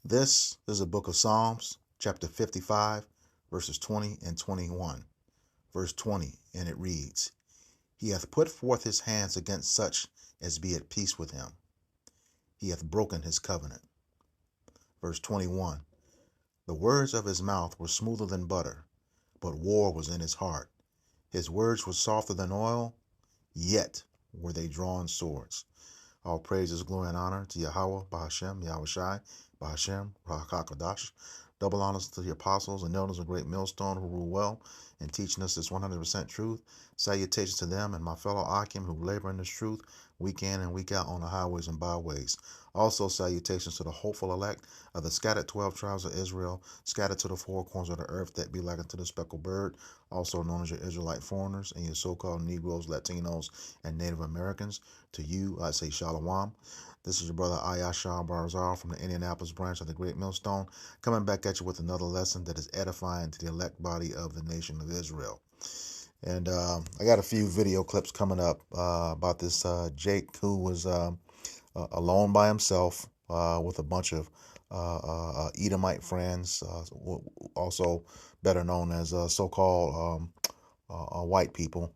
This is the book of Psalms, chapter 55, verses 20 and 21. Verse 20, and it reads, He hath put forth his hands against such as be at peace with him. He hath broken his covenant. Verse 21, The words of his mouth were smoother than butter, but war was in his heart. His words were softer than oil, yet were they drawn swords. All praises, glory, and honor to Yahweh, Bahashem, Yahushai, Bahashem, Rahakakadash. Double honors to the apostles and elders of Great Millstone who rule well in teaching us this 100% truth. Salutations to them and my fellow Akim who labor in this truth week in and week out on the highways and byways. Also salutations to the hopeful elect of the scattered 12 tribes of Israel, scattered to the four corners of the earth that be like unto the speckled bird, also known as your Israelite foreigners and your so-called Negroes, Latinos, and Native Americans. To you, I say Shalom. This is your brother Ayashar Barzal from the Indianapolis branch of the Great Millstone, coming back at you with another lesson that is edifying to the elect body of the nation of Israel. And I got a few video clips coming up about this Jake who was alone by himself with a bunch of Edomite friends, also better known as so-called white people.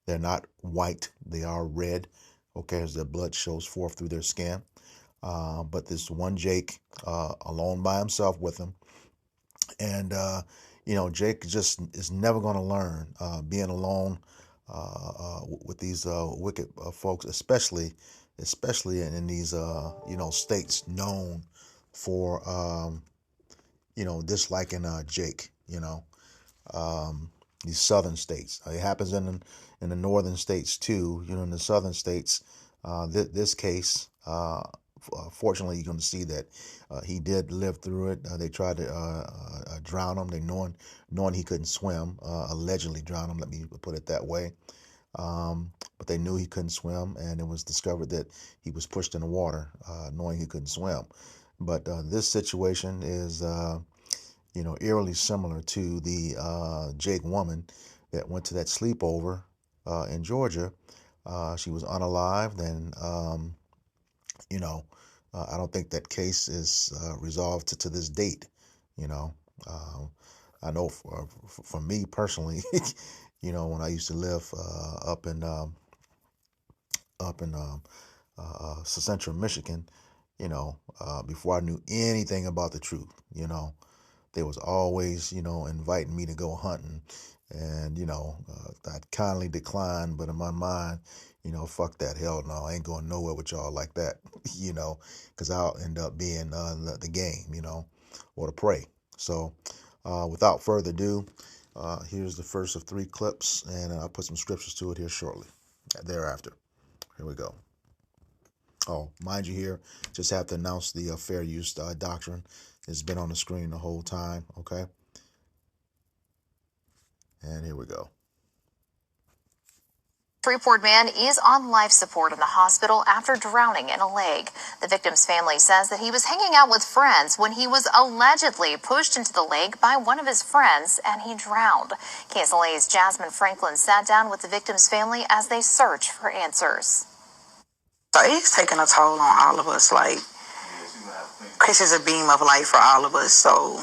They're not white, they are red, okay, as their blood shows forth through their skin. But this one Jake, alone by himself with him. And, Jake just is never going to learn being alone with these wicked folks, especially in these, states known for, disliking Jake, these southern states. It happens in the northern states too. In the southern states, this case, fortunately, you're going to see that he did live through it. They tried to drown him. They knowing he couldn't swim, allegedly drown him. Let me put it that way. But they knew he couldn't swim, and it was discovered that he was pushed in the water, knowing he couldn't swim. But this situation is eerily similar to the Jake woman that went to that sleepover in Georgia. She was unalived, and I don't think that case is resolved to this date. I know for me personally, when I used to live up in Central Michigan, before I knew anything about the truth, they was always, inviting me to go hunting. And, I'd kindly decline, but in my mind, fuck that. Hell no, I ain't going nowhere with y'all like that, because I'll end up being the game, or the prey. So without further ado, here's the first of 3 clips, and I'll put some scriptures to it here shortly thereafter. Here we go. Oh, mind you here, just have to announce the fair use doctrine. It's been on the screen the whole time, okay? And here we go. Freeport man is on life support in the hospital after drowning in a lake. The victim's family says that he was hanging out with friends when he was allegedly pushed into the lake by one of his friends and he drowned. KSLA's Jasmine Franklin sat down with the victim's family as they search for answers. So it's taking a toll on all of us. Like, Chris is a beam of light for all of us, so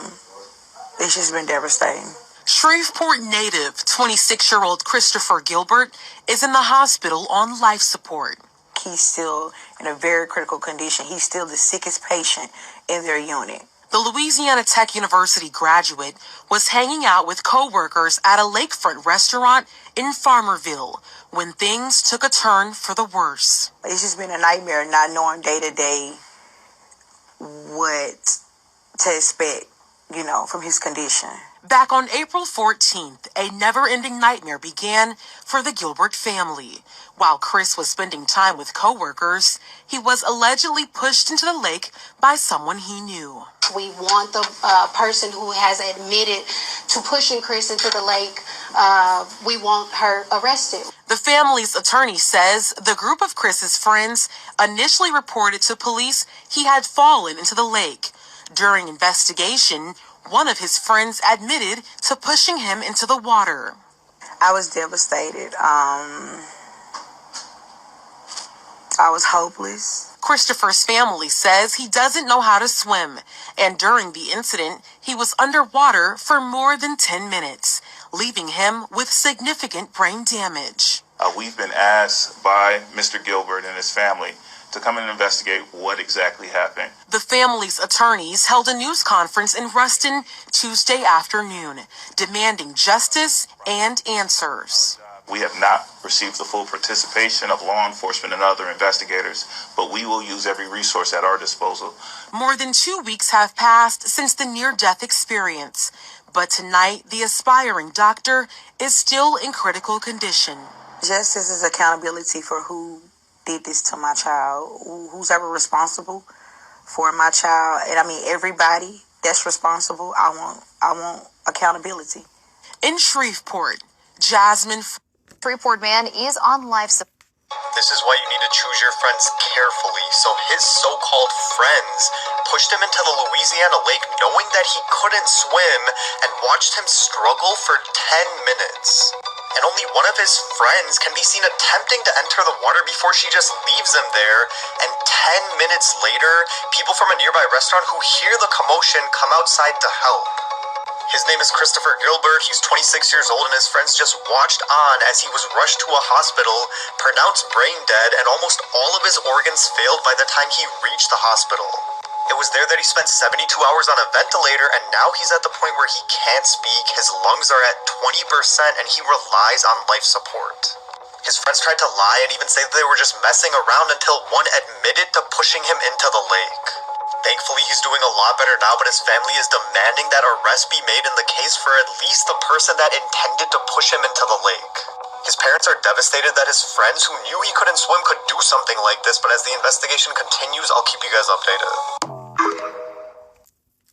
it's just been devastating. Shreveport native 26-year-old Christopher Gilbert is in the hospital on life support. He's still in a very critical condition. He's still the sickest patient in their unit. The Louisiana Tech University graduate was hanging out with co-workers at a lakefront restaurant in Farmerville when things took a turn for the worse. It's just been a nightmare not knowing day to day what to expect, from his condition. Back on April 14th, a never-ending nightmare began for the Gilbert family. While Chris was spending time with co-workers, he was allegedly pushed into the lake by someone he knew. We want the person who has admitted to pushing Chris into the lake, we want her arrested. The family's attorney says the group of Chris's friends initially reported to police he had fallen into the lake. During investigation, one of his friends admitted to pushing him into the water. I was devastated. I was hopeless. Christopher's family says he doesn't know how to swim, and during the incident, he was underwater for more than 10 minutes, leaving him with significant brain damage. We've been asked by Mr. Gilbert and his family to come and investigate what exactly happened. The family's attorneys held a news conference in Ruston Tuesday afternoon, demanding justice and answers. We have not received the full participation of law enforcement and other investigators, but we will use every resource at our disposal. More than 2 weeks have passed since the near-death experience, but tonight the aspiring doctor is still in critical condition. Justice is accountability for who did this to my child, who's ever responsible for my child, and I mean everybody that's responsible. I want accountability. In Shreveport, Jasmine. Shreveport man is on life support. This is why you need to choose your friends carefully. So his so-called friends pushed him into the Louisiana lake knowing that he couldn't swim and watched him struggle for 10 minutes. And only one of his friends can be seen attempting to enter the water before she just leaves him there. And 10 minutes later, people from a nearby restaurant who hear the commotion come outside to help. His name is Christopher Gilbert. He's 26 years old, and his friends just watched on as he was rushed to a hospital, pronounced brain dead, and almost all of his organs failed by the time he reached the hospital. It was there that he spent 72 hours on a ventilator, and now he's at the point where he can't speak, his lungs are at 20%, and he relies on life support. His friends tried to lie and even say that they were just messing around until one admitted to pushing him into the lake. Thankfully, he's doing a lot better now, but his family is demanding that arrest be made in the case for at least the person that intended to push him into the lake. His parents are devastated that his friends who knew he couldn't swim could do something like this, but as the investigation continues, I'll keep you guys updated.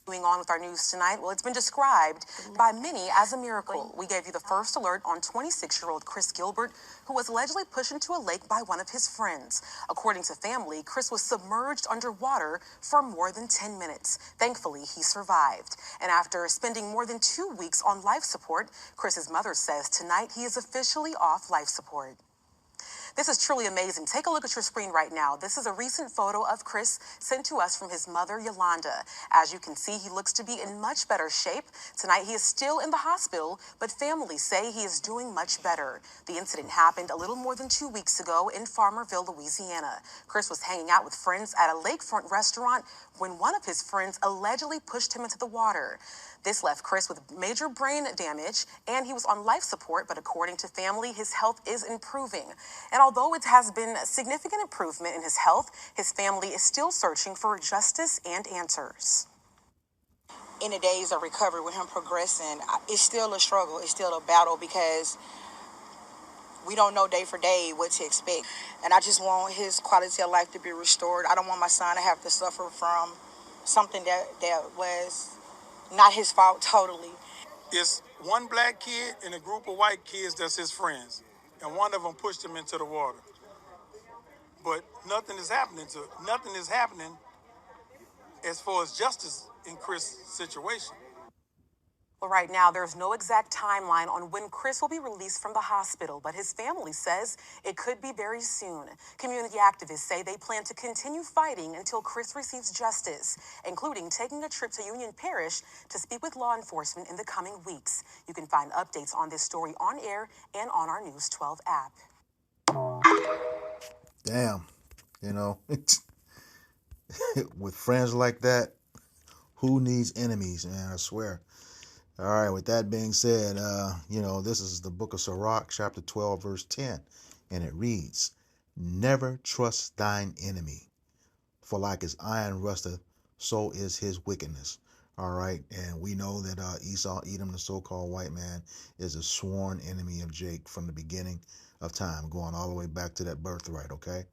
Moving on with our news tonight, well, it's been described by many as a miracle. We gave you the first alert on 26-year-old Chris Gilbert, who was allegedly pushed into a lake by one of his friends. According to family, Chris was submerged underwater for more than 10 minutes. Thankfully, he survived. And after spending more than 2 weeks on life support, Chris's mother says tonight he is officially off life support. This is truly amazing. Take a look at your screen right now. This is a recent photo of Chris sent to us from his mother, Yolanda. As you can see, he looks to be in much better shape. Tonight, he is still in the hospital, but family say he is doing much better. The incident happened a little more than 2 weeks ago in Farmerville, Louisiana. Chris was hanging out with friends at a lakefront restaurant when one of his friends allegedly pushed him into the water. This left Chris with major brain damage, and he was on life support, but according to family, his health is improving. And although it has been a significant improvement in his health, his family is still searching for justice and answers. In the days of recovery, with him progressing, it's still a struggle. It's still a battle because we don't know day for day what to expect. And I just want his quality of life to be restored. I don't want my son to have to suffer from something that was not his fault totally. It's one black kid and a group of white kids that's his friends, and one of them pushed him into the water. But nothing is happening as far as justice in Chris' situation. Well, right now, there's no exact timeline on when Chris will be released from the hospital, but his family says it could be very soon. Community activists say they plan to continue fighting until Chris receives justice, including taking a trip to Union Parish to speak with law enforcement in the coming weeks. You can find updates on this story on air and on our News 12 app. Damn, with friends like that, who needs enemies, man? I swear. All right, with that being said, this is the book of Sirach, chapter 12, verse 10, and it reads, "Never trust thine enemy, for like as iron rusteth, so is his wickedness." All right, and we know that Esau, Edom, the so-called white man, is a sworn enemy of Jake from the beginning of time, going all the way back to that birthright, okay?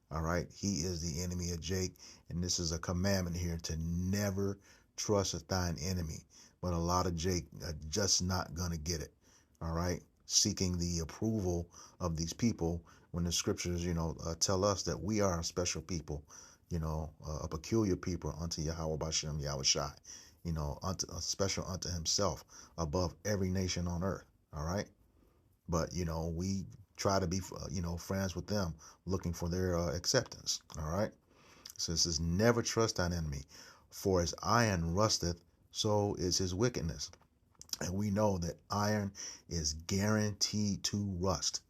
All right, he is the enemy of Jake, and this is a commandment here to never trust thine enemy. But a lot of Jake are just not going to get it, all right? Seeking the approval of these people when the scriptures, tell us that we are a special people, a peculiar people unto Yahweh Bashem Yahushai, special unto himself above every nation on earth, all right? But, we try to be, friends with them, looking for their acceptance, all right? So it says, never trust thine enemy, for as iron rusteth, so is his wickedness. And we know that iron is guaranteed to rust.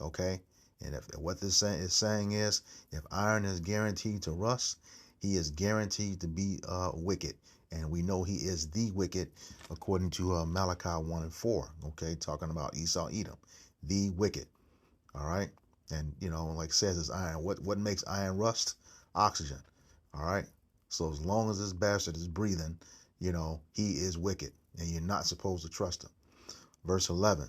Okay? And if what this is saying is, if iron is guaranteed to rust, he is guaranteed to be wicked. And we know he is the wicked, according to Malachi 1 and 4. Okay? Talking about Esau, Edom. The wicked. All right? And, you know, like it says, it's iron. What makes iron rust? Oxygen. All right? So as long as this bastard is breathing, you know, he is wicked. And you're not supposed to trust him. Verse 11.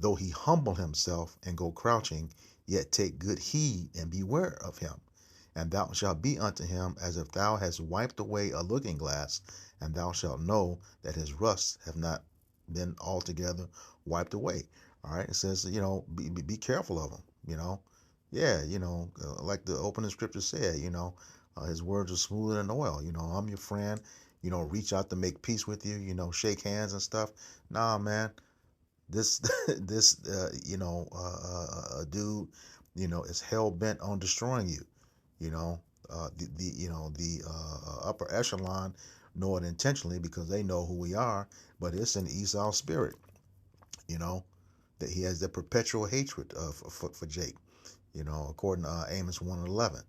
Though he humble himself and go crouching, yet take good heed and beware of him. And thou shalt be unto him as if thou hast wiped away a looking glass, and thou shalt know that his rusts have not been altogether wiped away. All right, it says, you know, be careful of him, you know. Yeah, you know, like the opening scripture said, you know, his words are smoother than oil. You know, I'm your friend, you know, reach out to make peace with you, you know, shake hands and stuff. Nah, man. This dude, you know, is hell bent on destroying you. You know, the upper echelon know it intentionally because they know who we are, but it's an Esau spirit. You know, that he has the perpetual hatred for Jake. You know, according to Amos 1:11.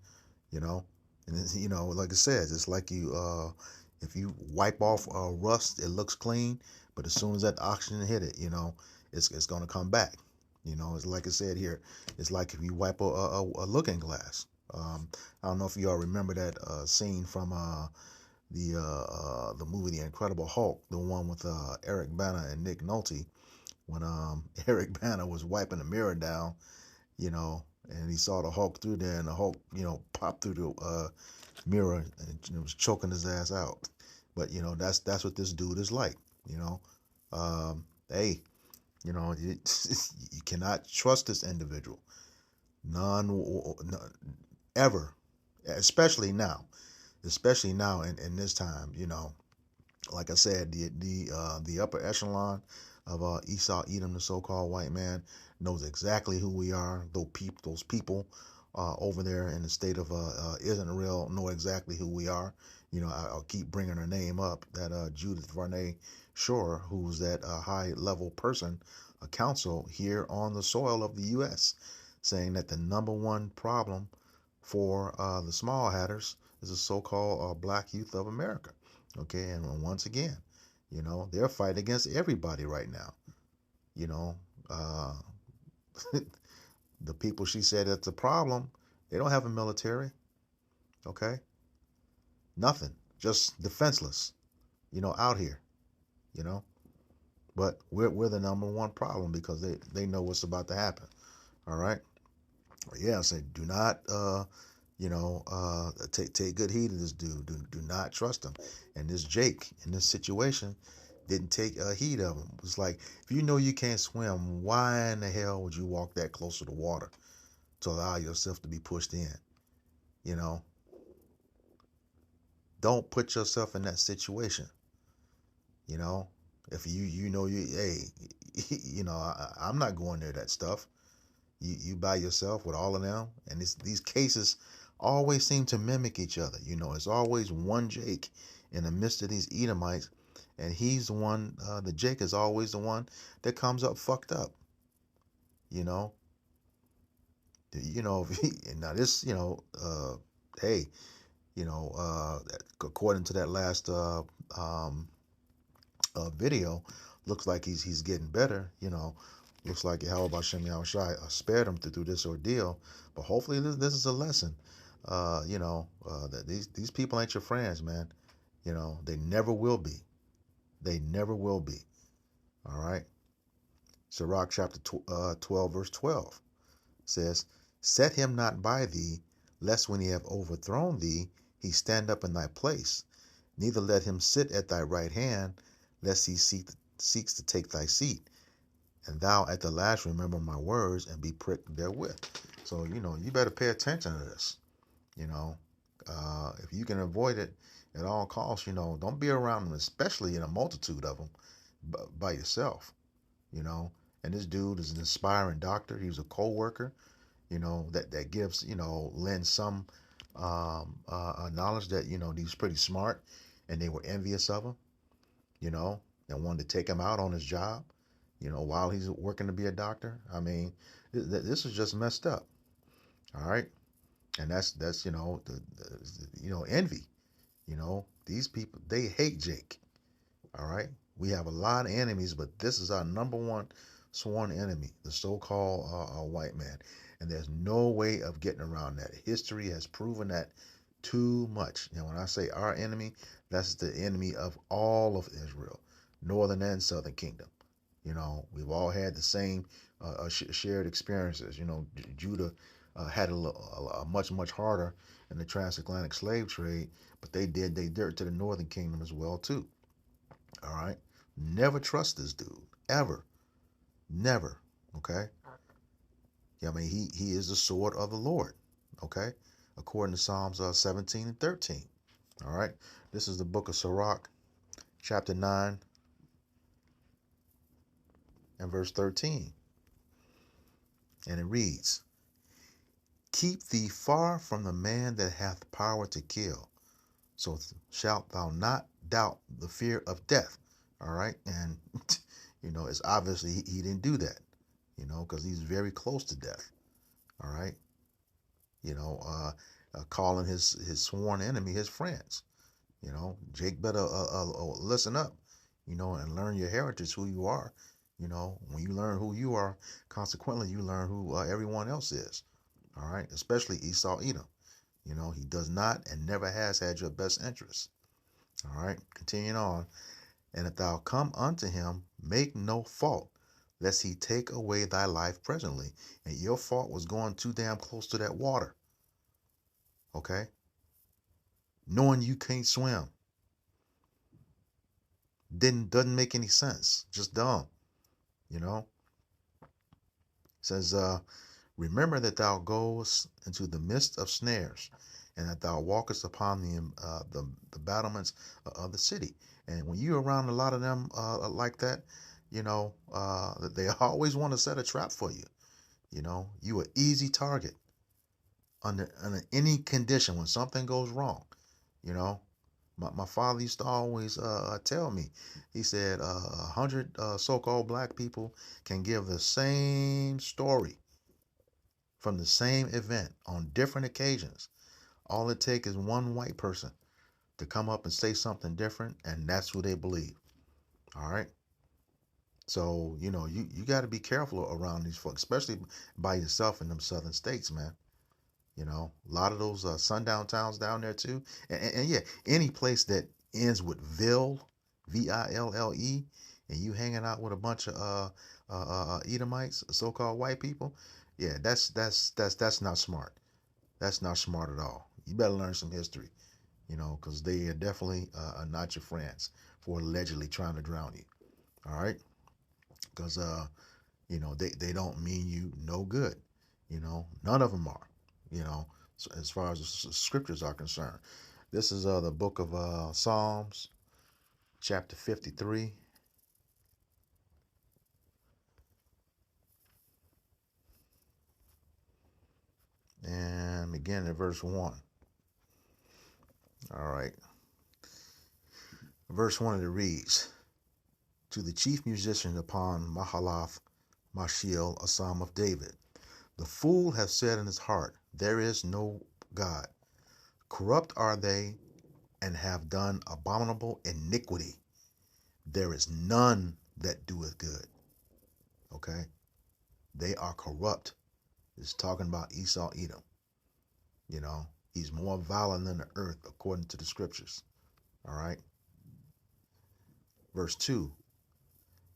You know, and it's, you know, like it says, it's like you if you wipe off rust, it looks clean, but as soon as that oxygen hit it, you know, it's going to come back. You know, it's like I said here, it's like if you wipe a looking glass. I don't know if you all remember that scene from the movie The Incredible Hulk, the one with Eric Bana and Nick Nolte, when Eric Bana was wiping the mirror down, you know, and he saw the Hulk through there, and the Hulk, you know, popped through the mirror and it was choking his ass out. But you know, that's what this dude is like. You know, hey, you know, you cannot trust this individual, none ever, especially now in this time. You know, like I said, the upper echelon of Esau, Edom, the so-called white man, knows exactly who we are. Those people over there in the state of Israel know exactly who we are. You know, I'll keep bringing her name up, that Judith Varney Shore, who's that high-level person, a counsel here on the soil of the U.S., saying that the number one problem for the small hatters is the so-called black youth of America. Okay, and once again, you know, they're fighting against everybody right now. You know, the people she said that's a problem, they don't have a military. Okay, nothing, just defenseless. You know, out here. You know, but we're the number one problem because they know what's about to happen. All right. Yeah, I say do not take good heed of this dude. Do not trust him. And this Jake in this situation didn't take heed of him. It's like, if you know you can't swim, why in the hell would you walk that close to the water to allow yourself to be pushed in? You know, don't put yourself in that situation. You know, if you know hey, you know, I'm not going near that stuff. You by yourself with all of them, and these cases always seem to mimic each other. You know, it's always one Jake in the midst of these Edomites, and he's the one. The Jake is always the one that comes up fucked up. You know. You know. Now this. You know. Hey. You know. According to that last video, looks like he's getting better. You know. Looks like Yahweh Hashem Yahushai spared him through this ordeal, but hopefully this is a lesson. You know, that these people ain't your friends, man. You know, they never will be. They never will be. All right. Sirach chapter 12 verse 12 says, "Set him not by thee, lest when he have overthrown thee, he stand up in thy place. Neither let him sit at thy right hand, lest he seeks to take thy seat. And thou at the last remember my words and be pricked therewith." So, you know, you better pay attention to this. You know, if you can avoid it at all costs, you know, don't be around them, especially in a multitude of them, by yourself. You know, and this dude is an inspiring doctor. He was a co-worker, you know, that gives, you know, lends some acknowledged that, he's pretty smart, and they were envious of him, and wanted to take him out on his job, while he's working to be a doctor. I mean, this is just messed up. All right. And that's envy. These people, they hate Jake. All right. We have a lot of enemies, but this is our number one sworn enemy, the so-called white man. And there's no way of getting around that. History has proven that too much. When I say our enemy, that's the enemy of all of Israel, northern and southern kingdom. We've all had the same shared experiences. Judah had a much, much harder in the transatlantic slave trade, but they did their dirt to the northern kingdom as well, too. All right. Never trust this dude. Ever. Never. Okay. I mean, he is the sword of the Lord. Okay. According to Psalms 17 and 13. All right. This is the book of Sirach, chapter 9 and verse 13. And it reads, "Keep thee far from the man that hath power to kill, so shalt thou not doubt the fear of death." All right. And, it's obviously he didn't do that, because he's very close to death. All right. Calling his sworn enemy his friends. Jake better listen up, and learn your heritage, who you are. When you learn who you are, consequently, you learn who everyone else is. All right. Especially Esau Edom. He does not and never has had your best interests. All right. Continuing on. "And if thou come unto him, make no fault, lest he take away thy life presently." And your fault was going too damn close to that water. Okay? Knowing you can't swim. Doesn't make any sense. Just dumb. It says, "Remember that thou goest into the midst of snares, and that thou walkest upon the battlements of the city." And when you're around a lot of them like that, they always want to set a trap for you. You an easy target under any condition when something goes wrong. My father used to always tell me, he said, 100 so-called black people can give the same story from the same event on different occasions. All it takes is one white person to come up and say something different, and that's who they believe. All right. So, you got to be careful around these folks, especially by yourself in them southern states, man. A lot of those sundown towns down there too. And yeah, any place that ends with Ville, Ville, and you hanging out with a bunch of Edomites, so-called white people, yeah, that's not smart. That's not smart at all. You better learn some history, because they are definitely not your friends for allegedly trying to drown you. All right. Because, they don't mean you no good. None of them are, so as far as the scriptures are concerned. This is the book of Psalms, chapter 53. And begin at verse 1. All right. Verse 1, it reads, "To the chief musician upon Mahalath Mashiel, a psalm of David. The fool hath said in his heart, there is no God. Corrupt are they, and have done abominable iniquity. There is none that doeth good." Okay? They are corrupt. It's talking about Esau Edom. He's more violent than the earth, according to the scriptures. All right? Verse 2,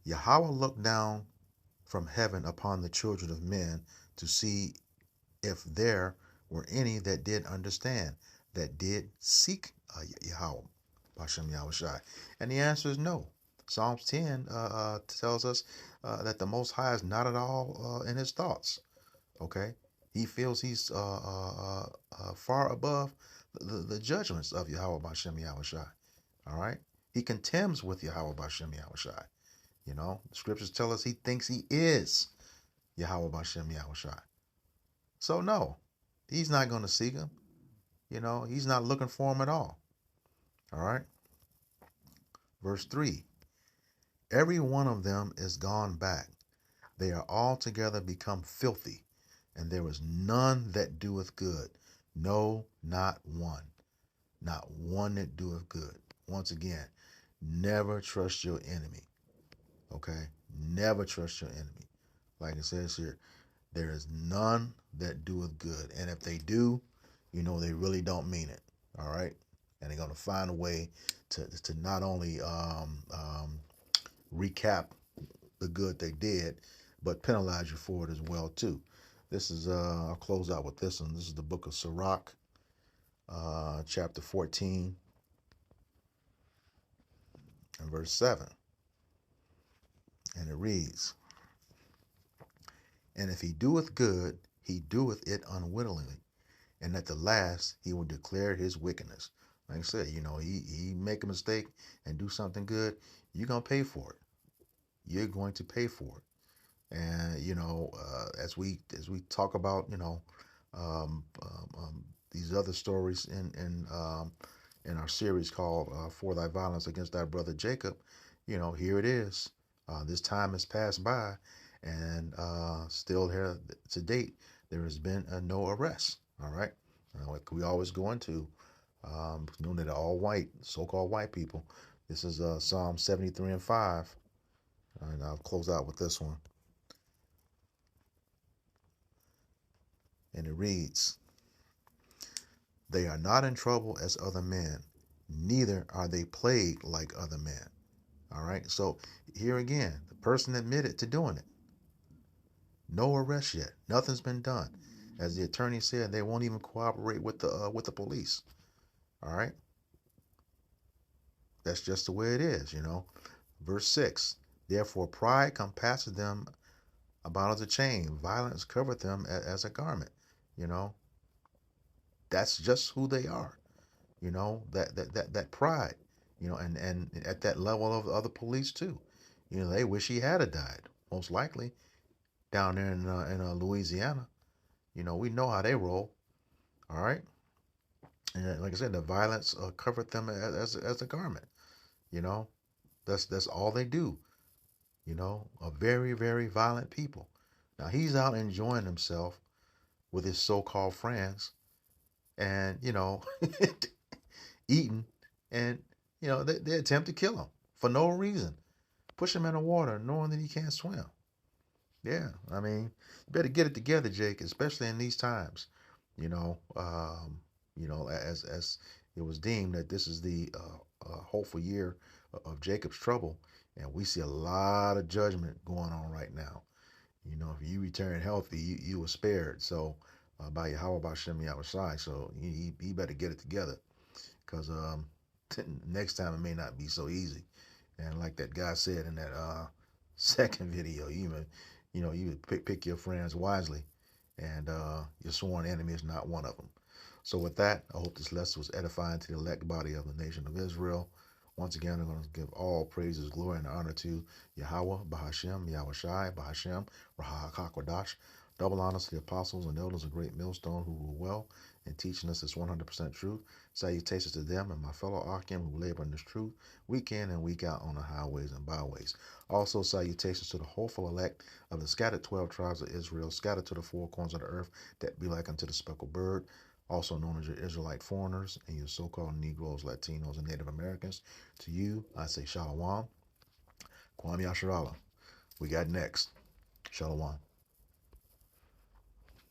"Yahweh looked down from heaven upon the children of men to see if there were any that did understand, that did seek Yahweh, Hashem Yahushai." And the answer is no. Psalms 10 tells us that the Most High is not at all in his thoughts. Okay? He feels he's far above the judgments of Yahweh Hashem Yahushai. All right? He contemns with Yahweh Hashem Yahushai. The scriptures tell us he thinks he is Yahweh Hashem Yahushai. So no, he's not going to seek him. he's not looking for them at all. All right. Verse 3. Every one of them is gone back. They are altogether become filthy, and there is none that doeth good. No, not one. Not one that doeth good. Once again, never trust your enemy. Okay? Never trust your enemy. Like it says here, there is none that doeth good. And if they do, they really don't mean it. All right? And they're going to find a way to not only recap the good they did, but penalize you for it as well too. This is I'll close out with this one. This is the book of Sirach, chapter 14 and verse 7. And it reads, and if he doeth good, he doeth it unwittingly, and at the last he will declare his wickedness. Like I said, he make a mistake and do something good, you're going to pay for it. You're going to pay for it. And as we talk about these other stories in our series called For Thy Violence Against Thy Brother Jacob, here it is. This time has passed by, and still here to date there has been no arrest. All right, like we always go into, knowing that all white, so-called white people. This is Psalm 73 and 5, and I'll close out with this one. And it reads, they are not in trouble as other men, neither are they plagued like other men. All right. So here again, the person admitted to doing it. No arrest yet. Nothing's been done. As the attorney said, they won't even cooperate with the police. All right. That's just the way it is, Verse 6. Therefore pride compasseth them about as a chain. Violence covereth them as a garment. That's just who they are. That pride, and at that level of other police too. They wish he had died, most likely, down there in Louisiana. We know how they roll. All right. And like I said, the violence covered them as a garment. That's all they do. A very, very violent people. Now he's out enjoying himself with his so-called friends, and eating, and they attempt to kill him for no reason, push him in the water knowing that he can't swim. Yeah, I mean, you better get it together, Jake, especially in these times. As it was deemed that this is the hopeful year of Jacob's trouble, and we see a lot of judgment going on right now. If you return healthy, you were spared. So by Yahweh Bashem Yahushai, so he better get it together, because next time it may not be so easy. And like that guy said in that second video, you would pick your friends wisely, and your sworn enemy is not one of them. So with that, I hope this lesson was edifying to the elect body of the nation of Israel. Once again, I'm going to give all praises, glory, and honor to Yahweh, Bahashem, Yahushai, Bahashem, Rahak HaKodash. Double honors to the apostles and elders of Great Millstone who rule well in teaching us this 100% truth. Salutations to them and my fellow Akim who labor in this truth week in and week out on the highways and byways. Also, salutations to the hopeful elect of the scattered 12 tribes of Israel, scattered to the four corners of the earth, that be like unto the speckled bird, also known as your Israelite foreigners and your so-called Negroes, Latinos, and Native Americans. To you, I say Shalom, Kwam Yasharala. We got next. Shalom.